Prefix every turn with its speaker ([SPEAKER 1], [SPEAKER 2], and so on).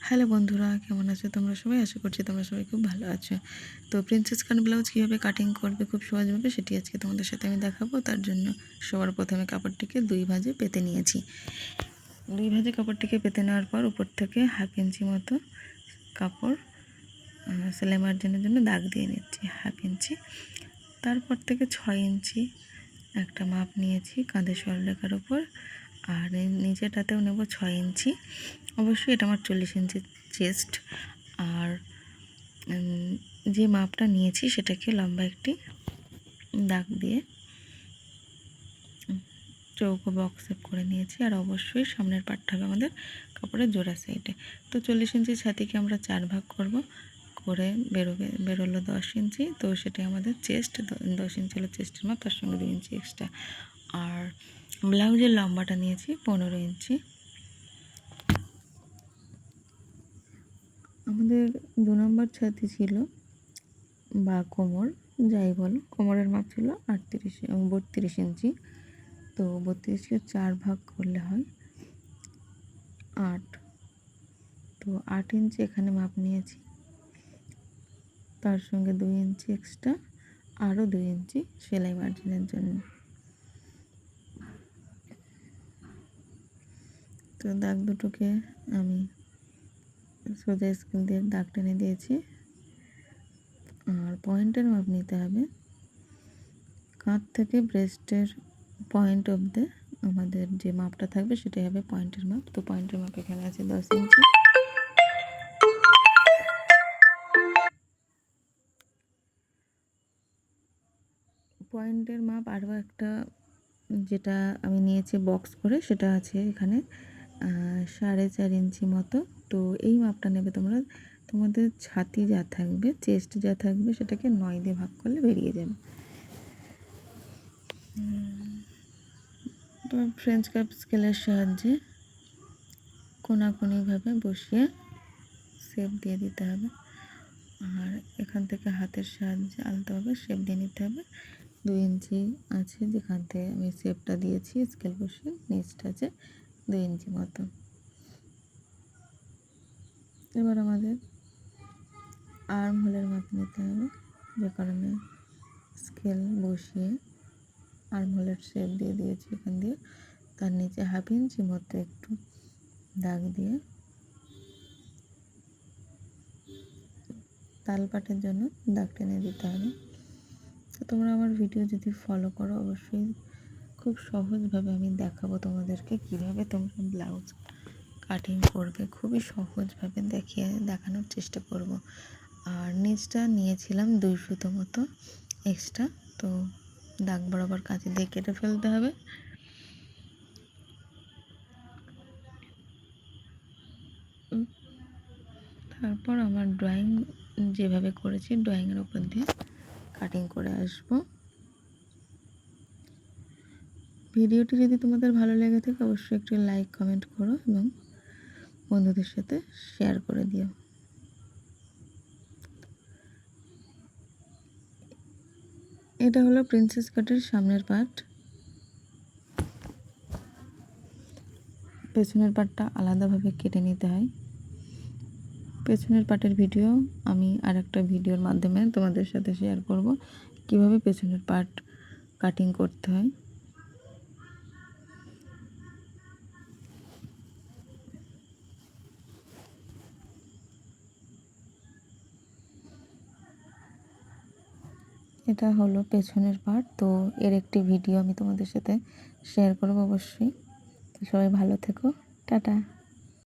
[SPEAKER 1] Hello বন্ধুরা, কেমন আছো তোমরা সবাই? আশা করছি তোমরা সবাই খুব ভালো আছো। তো প্রিন্সেস কাট ব্লাউজ কীভাবে কাটিং করবে খুব সহজভাবে সেটি আজকে তোমাদের সাথে আমি দেখাবো। তার জন্য সবার প্রথমে কাপড়টিকে 2 ভাঁজে পেতে নিয়েছি। 2 ভাঁজে কাপড়টিকে পেতে নেওয়ার পর উপর থেকে 1/2 ইঞ্চি মতো কাপড় সেলাই মার্জিনের জন্য দাগ দিয়ে নিচ্ছি 1/2 ইঞ্চি। তারপর থেকে 6 ইঞ্চি একটা মাপ নিয়েছি কাঁধের সরলরেখার উপর, আর নিচেটাতেও নেব 6 ইঞ্চি। অবশ্যই এটা আমার 40 ইঞ্চি চেস্ট। আর যে মাপটা নিয়েছি সেটাকে লম্বা একটি দাগ দিয়ে চৌকো বক্স শেপ করে নিয়েছি। আর অবশ্যই সামনের পাটটা হবে আমাদের কাপড়ের জোড়া সাইডে। তো 40 ইঞ্চি ছাতিকে আমরা 4 ভাগ করে বেরোলো 10 ইঞ্চি। তো সেটাই আমাদের চেস্ট, 10 ইঞ্চি হলো চেস্টের মাপ, তার সঙ্গে 2 ইঞ্চি এক্সট্রা। আর ব্লাউজের লম্বাটা নিয়েছি 15 ইঞ্চি। আমাদের 2 নম্বর ছাতি ছিল বা কোমর, যাই বলো, কোমরের মাপ ছিল 32 ইঞ্চি। তো 32কে 4 ভাগ করলে হয় 8। তো 8 ইঞ্চি এখানে মাপ নিয়েছি, তার সঙ্গে 2 ইঞ্চি এক্সট্রা, আরও 2 ইঞ্চি সেলাই মার্জিনের জন্য। তো দাগ দুটোকে আমি সোজা স্কেল দিয়ে দাগ টেনে দিয়েছি। আর পয়েন্টের মাপ নিতে হবে কাঁধ থেকে ব্রেস্টের পয়েন্ট অবধি। আমাদের যে মাপটা থাকবে সেটাই হবে পয়েন্টের মাপ। তো পয়েন্টের মাপ এখানে আছে 10 ইঞ্চি। পয়েন্টের মাপ আরও একটা যেটা আমি নিয়েছি বক্স করে, সেটা আছে এখানে 4.5 ইঞ্চি মতো। তো এই মাপটা নেবে তোমরা, তোমাদের ছাতি যা থাকবে, চেস্ট যা থাকবে, সেটাকে 9 দিয়ে ভাগ করলে বেরিয়ে যাবে। তো ফ্রেঞ্চ কাপ স্কেলের সাহায্যে কোনাকুনিভাবে বসিয়ে শেপ দিয়ে দিতে হবে। আর এখান থেকে হাতের সাহায্যে আলতোভাবে শেপ দিয়ে নিতে হবে। 2 ইঞ্চি আছে যেখান থেকে আমি শেপটা দিয়েছি স্কেল বসিয়ে, নিচটা আছে 2 ইঞ্চি মতো। এবার আমাদের আর্ম হোলের মাপ নিতে হবে, যে কারণে স্কেল বসিয়ে আর্ম হোলের শেপ দিয়ে দিয়েছি এখান দিয়ে। তার নিচে 1/2 ইঞ্চি মতো একটু দাগ দিয়ে তালপাটের জন্য দাগ টেনে দিতে হবে। তো তোমরা আমার ভিডিও যদি ফলো করো, অবশ্যই খুব সহজভাবে আমি দেখাবো তোমাদেরকে কীভাবে তোমরা ব্লাউজ কাটিং করবে। খুবই সহজভাবে দেখানোর চেষ্টা করব। আর নিচটা নিয়েছিলাম 2 সুতো মতো এক্সট্রা, তো দাগ বরাবর কাঁচি দিয়ে কেটে ফেলতে হবে। তারপর আমার ড্রয়িং যেভাবে করেছি ড্রয়িংয়ের উপর দিয়ে কাটিং করে আসব। ভিডিওটি যদি তোমাদের ভালো লেগে থাকে অবশ্যই একটু লাইক কমেন্ট করো এবং বন্ধুদের সাথে শেয়ার করে দিও। এটা হলো প্রিন্সেস কাটের সামনের পার্ট। পেছনের পার্টটা আলাদাভাবে কেটে নিতে হয়। পেছনের পার্টের ভিডিও আমি আরেকটা ভিডিওর মাধ্যমে তোমাদের সাথে শেয়ার করব, কিভাবে পেছনের পার্ট কাটিং করতে হয়। এটা হলো পেছনের পার্ট। তো এর একটি ভিডিও আমি তোমাদের সাথে শেয়ার করব অবশ্যই। তো সবাই ভালো থেকো, টাটা।